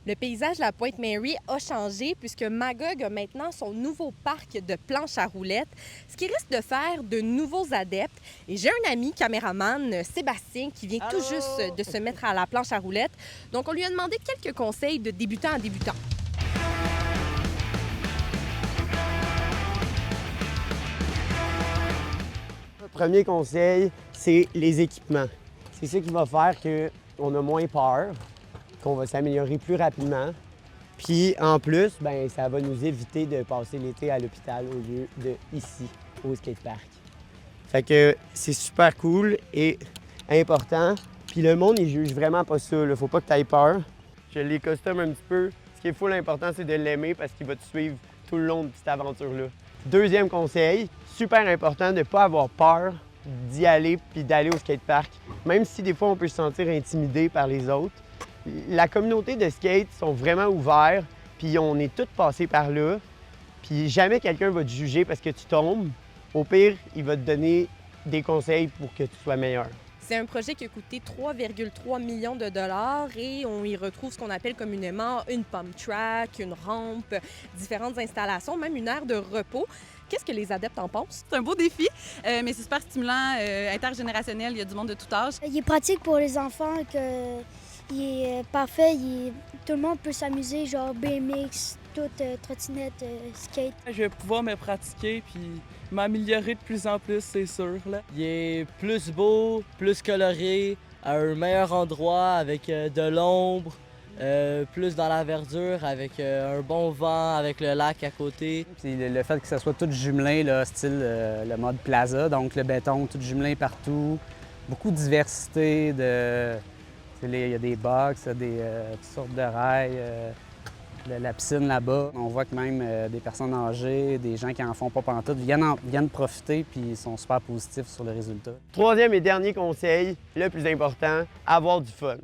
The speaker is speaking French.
Le paysage de la Pointe-Mary a changé puisque Magog a maintenant son nouveau parc de planches à roulettes, ce qui risque de faire de nouveaux adeptes. Et j'ai un ami caméraman, Sébastien, qui vient tout juste de se mettre à la planche à roulettes. Donc, on lui a demandé quelques conseils de débutant à débutant. Le premier conseil, c'est les équipements. C'est ça qui va faire qu'on a moins peur, qu'on va s'améliorer plus rapidement. Puis en plus, ben, ça va nous éviter de passer l'été à l'hôpital au lieu de ici, au skatepark. Fait que c'est super cool et important. Puis le monde, il juge vraiment pas ça. Faut pas que tu aies peur. Je les custom un petit peu. Ce qui est full important, c'est de l'aimer parce qu'il va te suivre tout le long de cette aventure-là. Deuxième conseil, super important de ne pas avoir peur d'y aller puis d'aller au skatepark. Même si des fois on peut se sentir intimidé par les autres. La communauté de skate sont vraiment ouverts, puis on est tous passés par là. Puis jamais quelqu'un va te juger parce que tu tombes. Au pire, il va te donner des conseils pour que tu sois meilleur. C'est un projet qui a coûté 3,3 millions de dollars et on y retrouve ce qu'on appelle communément une pump track, une rampe, différentes installations, même une aire de repos. Qu'est-ce que les adeptes en pensent? C'est un beau défi, mais c'est super stimulant, intergénérationnel, il y a du monde de tout âge. Il est pratique pour les enfants, il est parfait, tout le monde peut s'amuser, genre BMX, trottinette, skate. Je vais pouvoir me pratiquer puis m'améliorer de plus en plus, c'est sûr. Là. Il est plus beau, plus coloré, à un meilleur endroit avec de l'ombre, plus dans la verdure, avec un bon vent, avec le lac à côté. Puis le fait que ça soit tout jumelé, là, style le mode plaza, donc le béton tout jumelé partout, beaucoup de diversité, il y a des box, toutes sortes de rails, la piscine là-bas. On voit que même des personnes âgées, des gens qui en font pas pantoute, viennent profiter puis ils sont super positifs sur le résultat. Troisième et dernier conseil, le plus important, avoir du fun.